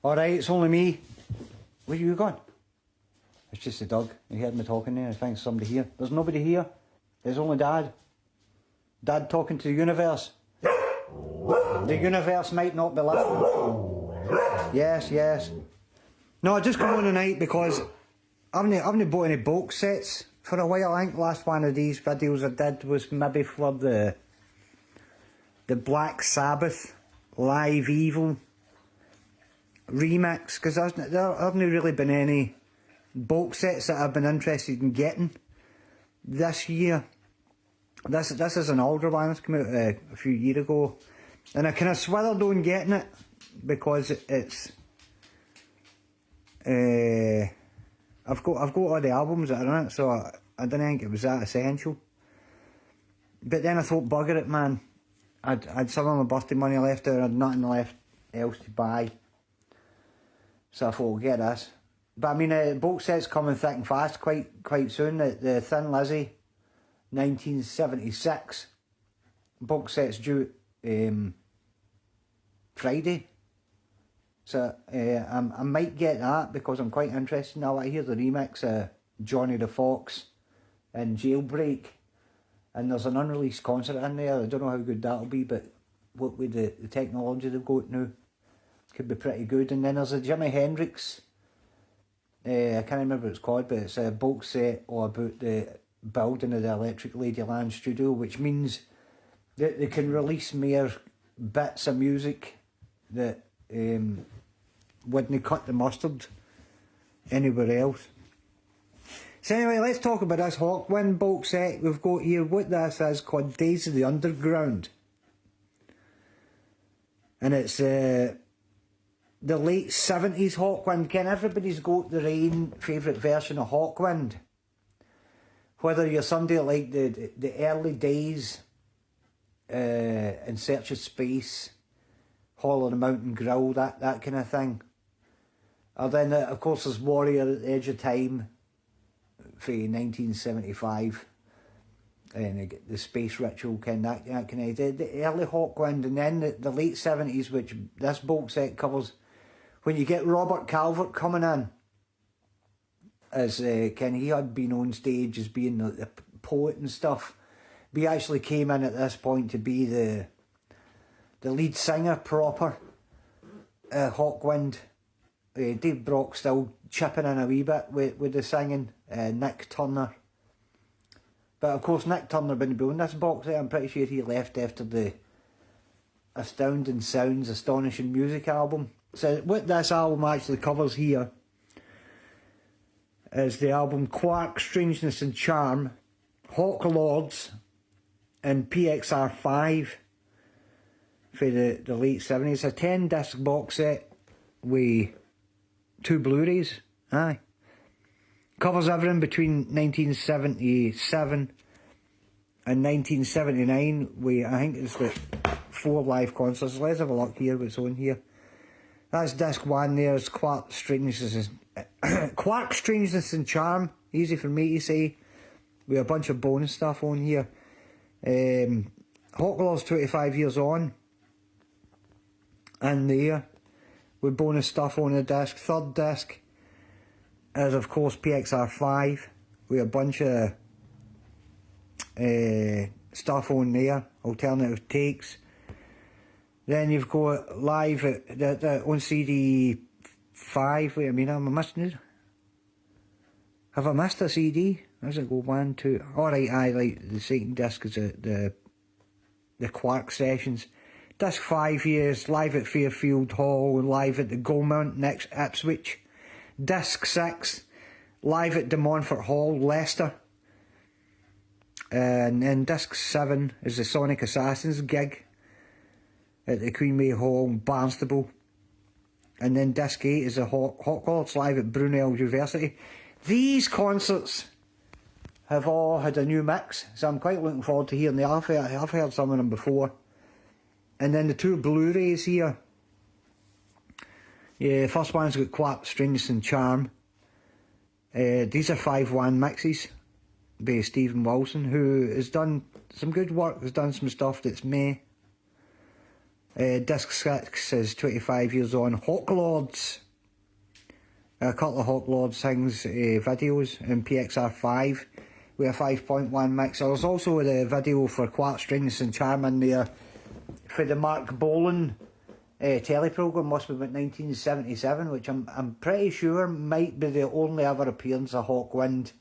Alright, it's only me. Where are you going? It's just the dog. You heard me talking there. I think there's somebody here. There's nobody here. There's only Dad. Dad talking to the universe. The universe might not be listening. Yes, yes. No, I just come on tonight because I haven't bought any box sets for a while. I think the last one of these videos I did was maybe for the Black Sabbath Live Evil remix, because there haven't really been any box sets that I've been interested in getting this year. This is an older one. It's come out a few years ago, and I kind of swithered on getting it because it's I've got all the albums that are in it, so I didn't think it was that essential. But then I thought, bugger it, man. I'd some of my birthday money left out, I had nothing left else to buy. So I thought, we'll get this. But I mean, box sets coming thick and fast quite soon. The Thin Lizzy 1976 box set's due Friday. So I might get that because I'm quite interested now. I hear the remix of Johnny the Fox and Jailbreak. And there's an unreleased concert in there. I don't know how good that'll be, but what with the technology they've got now, could be pretty good. And then there's a Jimi Hendrix, I can't remember what it's called, but it's a box set all about the building of the Electric Ladyland studio, which means that they can release mere bits of music that wouldn't cut the mustard anywhere else. So anyway, let's talk about this Hawkwind box set we've got here. What this is called Days of the Underground. And it's the late 70s Hawkwind. Ken, everybody's got their own favourite version of Hawkwind. Whether you're somebody like the early days, In Search of Space, Hall of the Mountain Grill, that kind of thing. Or then, of course, there's Warrior at the Edge of Time for 1975. And the Space Ritual, that kind of, the early Hawkwind, and then the late 70s, which this box set covers. When you get Robert Calvert coming in, as he had been on stage as being the poet and stuff, but he actually came in at this point to be the lead singer proper, Hawkwind. Dave Brock still chipping in a wee bit with the singing, Nick Turner. But of course Nick Turner wouldn't be on this box set. I'm pretty sure he left after the Astounding Sounds, Astonishing Music album. So what this album actually covers here is the album Quark, Strangeness and Charm, Hawk Lords and PXR5 for the late 70s. It's a 10 disc box set with 2 Blu-rays. Aye. Covers everything between 1977 and 1979 with, I think it's like 4 live concerts. Let's have a look here what's on here. That's disc 1 there. It's Quark, Strangeness and Charm. Easy for me to say. With a bunch of bonus stuff on here. Hawklaw's 25 years on. And there. With bonus stuff on the disc. Third disc is of course PXR5. With a bunch of stuff on there. Alternative takes. Then you've got live at on CD 5. Wait a minute, am I missing it? Have I missed a CD? How's it go? 1, 2. Alright, aye, like the second disc is the Quark sessions. Disc 5 years, live at Fairfield Hall, live at the Gaumont next Ipswich. Disc 6, live at De Montfort Hall, Leicester. And then disc 7 is the Sonic Assassins gig at the Queen May Hall in Barnstable. And then disc 8 is the Hawklords live at Brunel University. These concerts have all had a new mix, so I'm quite looking forward to hearing them. I've heard some of them before. And then the 2 Blu-rays here. Yeah, first one's got Quark, Strangeness and Charm. These are 5-1 mixes by Stephen Wilson, who has done some good work, has done some stuff that's meh. Disc 6 is 25 years on. Hawklords. A couple of Hawklords things, videos in PXR5 with a 5.1 mixer. There's also the video for Quark Strings and Charm in there for the Mark Bolan teleprogram, must be about 1977, which I'm pretty sure might be the only ever appearance of Hawkwind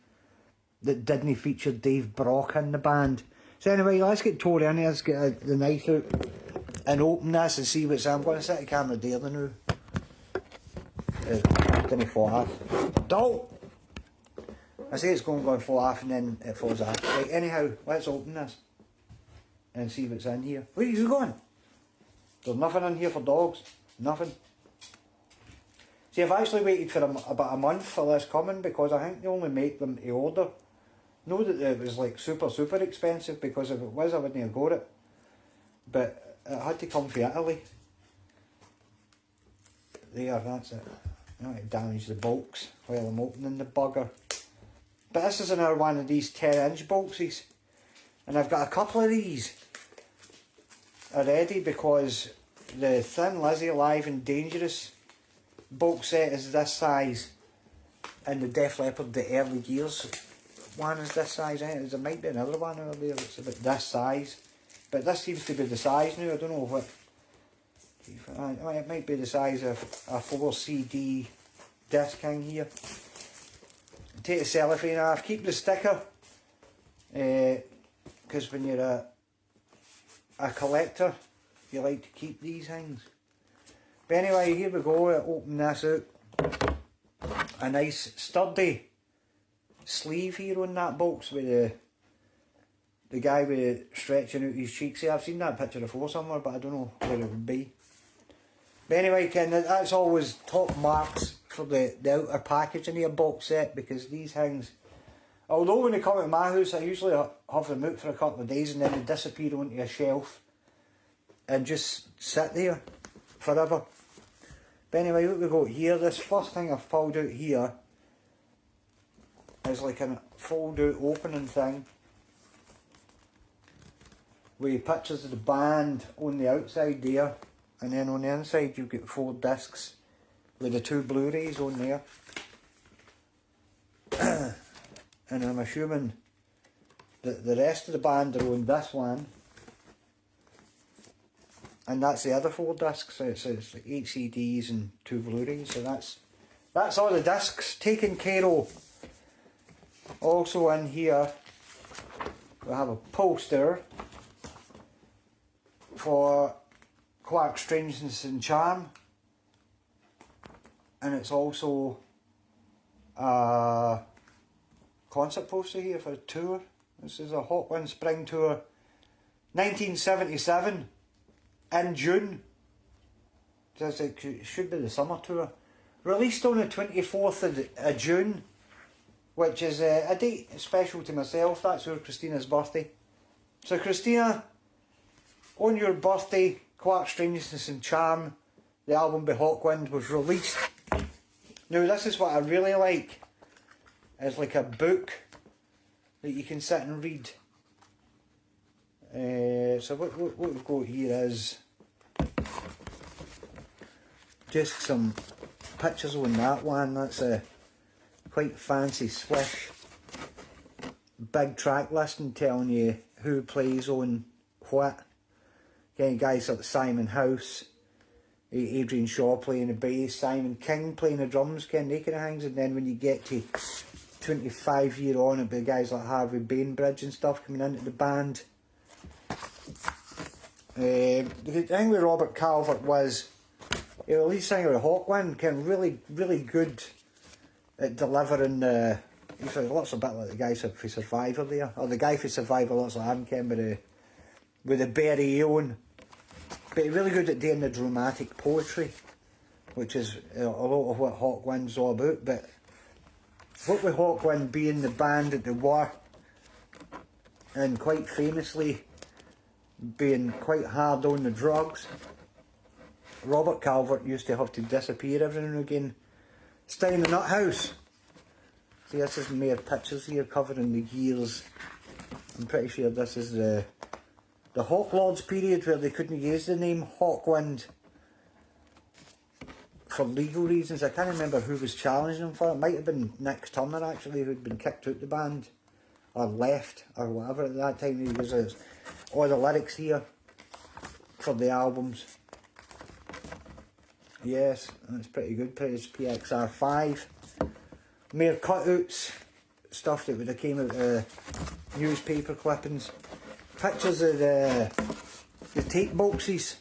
that didn't feature Dave Brock in the band. So anyway, let's get tore in here, let's get the knife out and open this and see what's in. I'm going to set the camera there now. Didn't fall off. Don't! I say it's going to fall off and then it falls off. Right, anyhow, let's open this and see what's in here. Where are you going? There's nothing in here for dogs. Nothing. See, I've actually waited for about a month for this coming because I think they only make them to order. Know that it was like super expensive, because if it was I wouldn't have got it. But it had to come from Italy. There, that's it. I don't want to damage the bulks while I'm opening the bugger. But this is another one of these 10-inch boxes. And I've got a couple of these already because the Thin Lizzy Live and Dangerous box set is this size, and the Def Leppard The Early Years one is this size. There might be another one over there that's about this size, but this seems to be the size now. I don't know what. It might be the size of a 4 CD disc in here. Take the cellophane off, keep the sticker, because when you're a collector, you like to keep these things. But anyway, here we go. Open this out. A nice sturdy sleeve here on that box with the guy with stretching out his cheeks. See, I've seen that picture before somewhere, but I don't know where it would be. But anyway, Ken, that's always top marks for the outer packaging of a box set, because these things, although when they come to my house, I usually have them out for a couple of days and then they disappear onto a shelf and just sit there forever. But anyway, what we got here, this first thing I've pulled out here is like a fold out opening thing with pictures of the band on the outside there, and then on the inside you've got 4 discs with the 2 Blu-rays on there. And I'm assuming that the rest of the band are on this one, and that's the other 4 discs. So it's like 8 CDs and 2 Blu-rays. So that's all the discs taken care of. Also in here we have a poster for Quark Strangeness and Charm, and it's also a concert poster here for a tour. This is a Hawkwind Spring Tour 1977 in June. It should be the summer tour. Released on the 24th of June, which is a date special to myself. That's our Christina's birthday. So Christina, on your birthday, Quark Strangeness and Charm, the album by Hawkwind, was released. Now this is what I really like. It's like a book that you can sit and read. So what we've got here is just some pictures on that one. That's a quite fancy swish. Big track listing telling you who plays on what. Again, guys like Simon House, Adrian Shaw playing the bass, Simon King playing the drums, Ken, they kind of things. And then when you get to 25 year on, it'll be guys like Harvey Bainbridge and stuff coming into the band. The thing with Robert Calvert was, he released singer of Hawkwind, Ken, really good at delivering he's lots of bit like the guy for Survivor there, or the guy for Survivor, lots like him, Ken, with the Berry on. But he's really good at doing the dramatic poetry, which is a lot of what Hawkwind's all about. But what with Hawkwind being the band that they were, and quite famously being quite hard on the drugs, Robert Calvert used to have to disappear every now and again, stay in the nut house. See, this is mere pictures here covering the years. I'm pretty sure this is the the Hawk Lords period where they couldn't use the name Hawkwind for legal reasons. I can't remember who was challenging them for it. It might have been Nick Turner actually, who'd been kicked out the band or left or whatever at that time. He was all the lyrics here for the albums. Yes, that's pretty good. It's PXR5. Mere cutouts, stuff that would have came out of newspaper clippings. Pictures of the tape boxes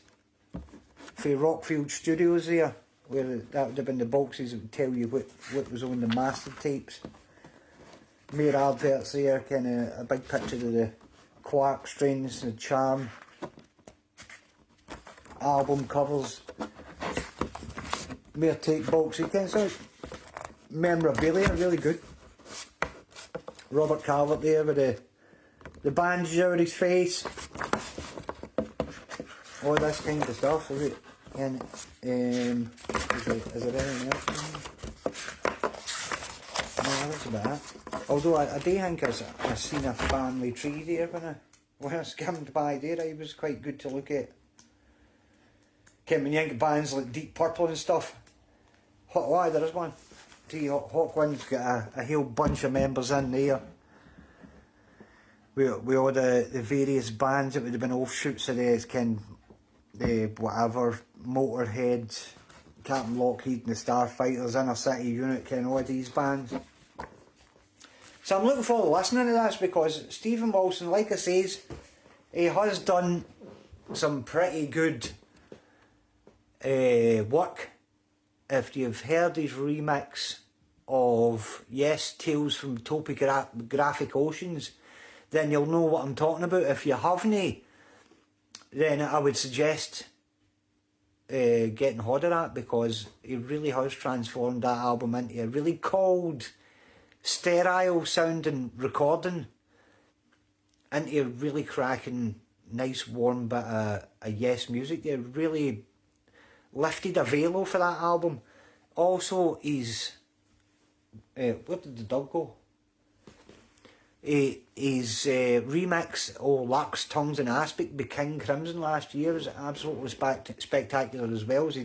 for Rockfield Studios there, where that would have been the boxes that would tell you what was on the master tapes. Mere adverts there, kind of a big picture of the Quark strains, the Charm album covers. Mere tape boxes, kind of memorabilia, really good. Robert Calvert there with the bandage over his face, all this kind of stuff. Is it? And is there anything else? No, that's about it. Although I do think I seen a family tree there when I skimmed by there. It was quite good to look at. When you think of bands like Deep Purple and stuff. Why there is one. Hawkwind's got a whole bunch of members in there. We all the various bands that would have been offshoots of these, whatever, Motorhead, Captain Lockheed and the Starfighters, Inner City Unit, all these bands. So I'm looking forward to listening to this because Stephen Wilson, like I says, he has done some pretty good work. If you've heard his remix of Yes, Tales from Topographic Oceans, then you'll know what I'm talking about. If you haven't, then I would suggest getting hold of that, because he really has transformed that album into a really cold, sterile sounding recording into a really cracking, nice warm bit of Yes music. They really lifted a veil for that album. Also, he's where did the dog go? His remix of Lark's Tongues and Aspic by King Crimson last year was absolutely spectacular as well. As he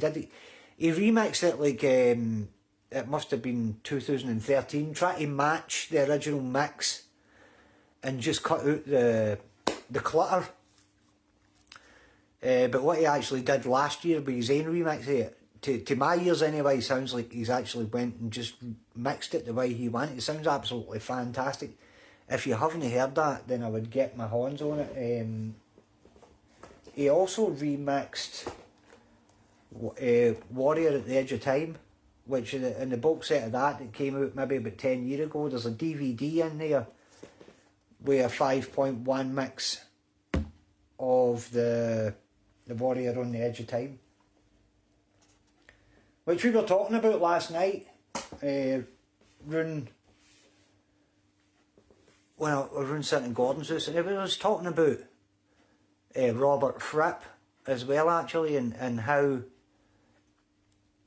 remixed it like it must have been 2013, trying to match the original mix and just cut out the clutter. But what he actually did last year with his own remix here, to my ears anyway, sounds like he's actually went and just mixed it the way he wanted. It sounds absolutely fantastic. If you haven't heard that, then I would get my hands on it. He also remixed Warrior at the Edge of Time, which in the box set of that came out maybe about 10 years ago, there's a DVD in there with a 5.1 mix of the Warrior on the Edge of Time, which we were talking about last night. Rune sitting in Gordon's house, and we was talking about Robert Fripp as well, actually, and how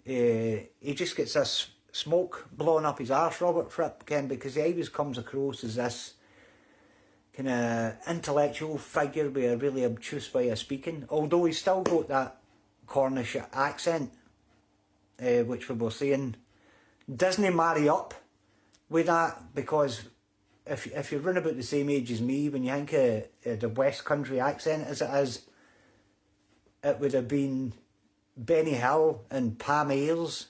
he just gets this smoke blowing up his arse, Robert Fripp, because he always comes across as this kind of intellectual figure with a really obtuse way of speaking, although he's still got that Cornish accent, which we were saying doesn't marry up with that, because if you're running about the same age as me, when you think of the West Country accent as it is, it would have been Benny Hill and Pam Ayres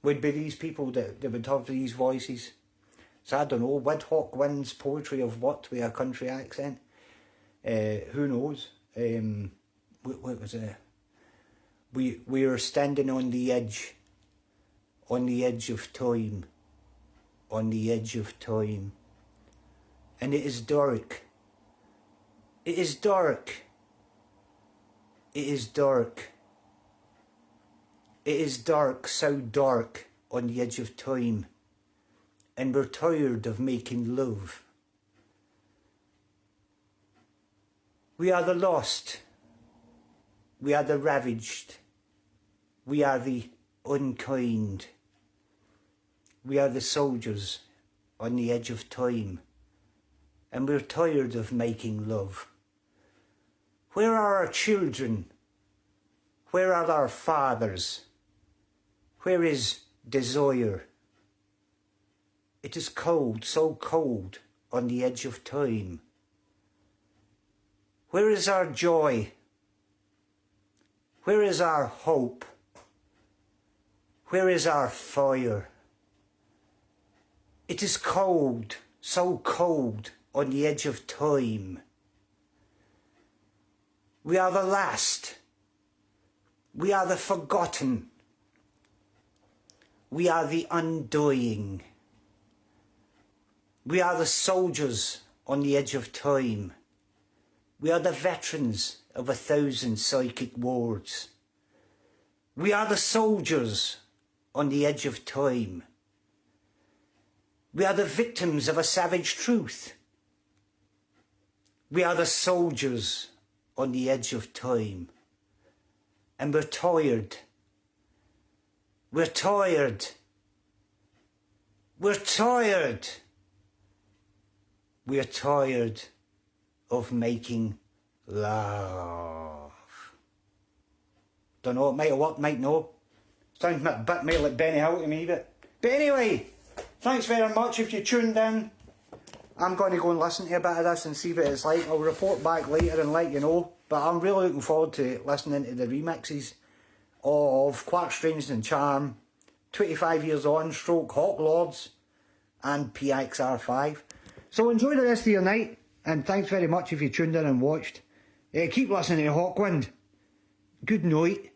would be these people that would have these voices. So I don't know, would Hawkwind's poetry have worked with a country accent? Who knows? What was it? We are standing on the edge of time, on the edge of time. And it is dark. It is dark. It is dark. It is dark, so dark on the edge of time. And we're tired of making love. We are the lost. We are the ravaged. We are the unkind. We are the soldiers on the edge of time. And we're tired of making love. Where are our children? Where are our fathers? Where is desire? It is cold, so cold, on the edge of time. Where is our joy? Where is our hope? Where is our fire? It is cold, so cold, on the edge of time. We are the last. We are the forgotten. We are the undying. We are the soldiers on the edge of time. We are the veterans of 1,000 psychic wars. We are the soldiers on the edge of time. We are the victims of a savage truth. We are the soldiers on the edge of time. And we're tired. We're tired. We're tired. We're tired of making love. Don't know, it might have worked, might no. Sounds a bit more like Benny Hill to me, but anyway, thanks very much if you tuned in. I'm going to go and listen to a bit of this and see what it's like. I'll report back later and let you know. But I'm really looking forward to listening to the remixes of Quark Strange and Charm, 25 Years On, Stroke, Hawk Lords, and PXR5. So enjoy the rest of your night, and thanks very much if you tuned in and watched. Keep listening to Hawkwind. Good night.